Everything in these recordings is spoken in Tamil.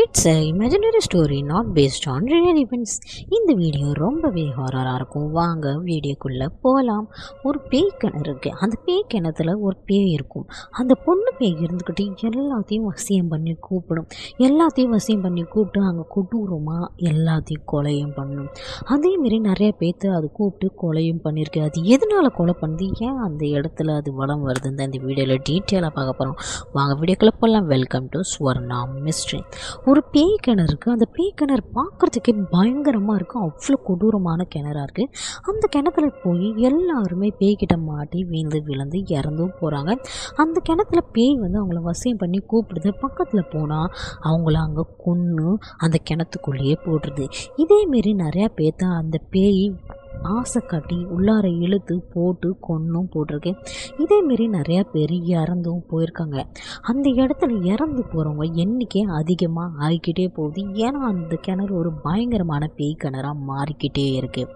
It's a imaginary story not based on real events. இந்த வீடியோ ரொம்பவே ஹாரராக இருக்கும். வாங்க வீடியோக்குள்ளே போகலாம். ஒரு பேய் கிணறு இருக்குது. அந்த பேய் கிணத்துல ஒரு பேய் இருக்கும். அந்த பொண்ணு பேய் இருந்துக்கிட்டு எல்லாத்தையும் வசியம் பண்ணி கூப்பிடும். எல்லாத்தையும் வசியம் பண்ணி கூப்பிட்டு அங்கே கொடூரமாக எல்லாத்தையும் கொலையும் பண்ணும். அதேமாரி நிறைய பேர்த்து அது கூப்பிட்டு கொலையும் பண்ணியிருக்கு. அது எதனால் கொலை பண்ணுது, ஏன் அந்த இடத்துல அது வளம் வருதுன்னு இந்த வீடியோவில் டீட்டெயிலாக பார்க்க போகிறோம். வாங்க வீடியோக்குள்ளே போகலாம். Welcome to Swarna mystery. ஒரு பேய் கிணறு இருக்குது. அந்த பேய் கிணறு பார்க்குறதுக்கே பயங்கரமாக இருக்குது. அவ்வளோ கொடூரமான கிணறாக இருக்குது. அந்த கிணத்துல போய் எல்லாருமே பேய்கிட்ட மாட்டி விழுந்து இறந்தும் போகிறாங்க. அந்த கிணத்துல பேய் அவங்கள வசியம் பண்ணி கூப்பிடுது. பக்கத்தில் போனால் அவங்கள அங்கே கொன்று அந்த கிணத்துக்குள்ளேயே போடுறது. இதேமாரி நிறையா பேர்த்த அந்த பேய் ஆசை காட்டி உள்ளார இழுத்து போட்டு கொன்னும் போட்டிருக்கு. இதேமாரி நிறையா பேர் இறந்தும் போயிருக்காங்க. அந்த இடத்துல இறந்து போகிறவங்க எண்ணிக்கை அதிகமாக ஆகிக்கிட்டே போகுது. ஏன்னா அந்த கிணறு ஒரு பயங்கரமான பேய் கிணறாக மாறிக்கிட்டே இருக்குது.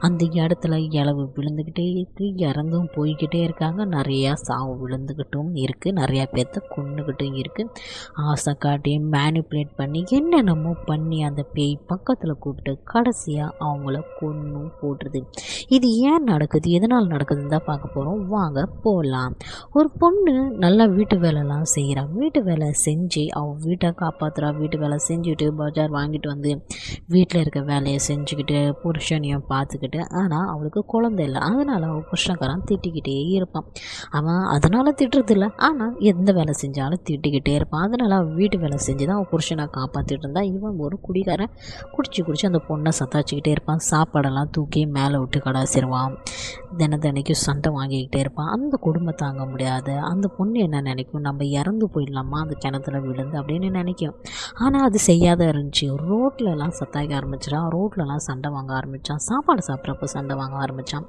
அந்த இடத்துல இளவு விழுந்துக்கிட்டே இருக்குது, இறந்தும் போய்கிட்டே இருக்காங்க. நிறையா சாவு விழுந்துக்கிட்டும் இருக்குது, நிறையா பேர்த்த கொன்னுக்கிட்டும் இருக்குது. ஆசை காட்டி மேனிப்புலேட் பண்ணி என்னென்னமோ பண்ணி அந்த பேய் பக்கத்தில் கூப்பிட்டு கடைசியாக அவங்கள கொன்னும் போட்டுருது. இது ஏன் நடக்குது, எதனால் நடக்குதுன்னு தான் பார்க்க போகிறோம். வாங்க போகலாம். ஒரு பொண்ணு நல்லா வீட்டு வேலைலாம் செய்கிறா. வீட்டு வேலை செஞ்சு அவள் வீட்டை காப்பாற்றுறா. வீட்டு வேலை செஞ்சுட்டு பஜார் வாங்கிட்டு வந்து வீட்டில் இருக்க வேலையை செஞ்சுக்கிட்டு புருஷனையும் பார்த்துக்கிட்டு. ஆனால் அவளுக்கு குழந்தை இல்லை. அதனால் அவள் புருஷன்காரன் திட்டிக்கிட்டே இருப்பான். அவன் அதனால் திட்டுறதில்ல, ஆனால் எந்த வேலை செஞ்சாலும் திட்டிக்கிட்டே இருப்பான். அதனால் அவள் வீட்டு வேலை செஞ்சு தான் அவள் புருஷனை காப்பாற்றிட்டு இருந்தா. இவன் ஒரு குடிகாரன் குடிச்சு அந்த பொண்ணை சத்தாச்சிக்கிட்டே இருப்பான். சாப்பாடெல்லாம் தூக்கி மேலே விட்டு கடாசிடுவான். தினத்தன்னைக்கு சண்டை வாங்கிக்கிட்டே இருப்பான். அந்த குடும்பம் தாங்க முடியாது. அந்த பொண்ணு என்ன நினைக்கும், நம்ம இறந்து போயிடலாமா அந்த கிணத்துல விழுந்து அப்படின்னு நினைக்கும். ஆனால் அது செய்யாத இருந்துச்சு. ரோட்லலாம் சத்தாக்க ஆரம்பிச்சிடான். ரோட்லலாம் சண்டை வாங்க ஆரம்பித்தான். சாப்பாடு சாப்பிட்றப்ப சண்டை வாங்க ஆரம்பித்தான்.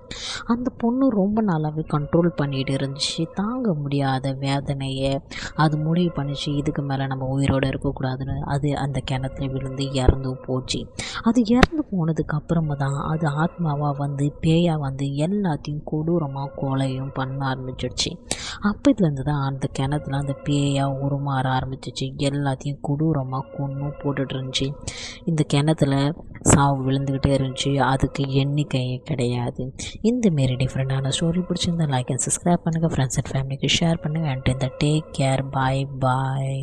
அந்த பொண்ணு ரொம்ப நாளாகவே கண்ட்ரோல் பண்ணிகிட்டு இருந்துச்சு. தாங்க முடியாத வேதனையை அது முடிவு பண்ணிச்சு, இதுக்கு மேலே நம்ம உயிரோடு இருக்கக்கூடாதுன்னு அது அந்த கிணத்துல விழுந்து இறந்தும் போச்சு. அது இறந்து போனதுக்கு அப்புறமா தான் அது ஆத்மாவாக பேயாக எல்லாத்தையும் கொடூரமாக கொலையும் பண்ண ஆரம்பிச்சிடுச்சு. அப்போதுலேருந்து தான் அந்த கிணத்துல அந்த பேயாக உருமாற ஆரம்பிச்சிச்சு. எல்லாத்தையும் கொடூரமாக கொன்னும் போட்டுட்டு இருந்துச்சு. இந்த கிணத்துல சாவு விழுந்துக்கிட்டே இருந்துச்சு. அதுக்கு எண்ணிக்கையே கிடையாது. இந்தமாரி டிஃப்ரெண்டான ஸ்டோரி பிடிச்சிருந்தா லைக் அண்ட் சப்ஸ்கிரைப் பண்ணுங்கள். ஃப்ரெண்ட்ஸ் அண்ட் ஃபேமிலிக்கு ஷேர் பண்ணுங்கள். அண்ட் இந்த டேக் கேர். பாய் பாய்.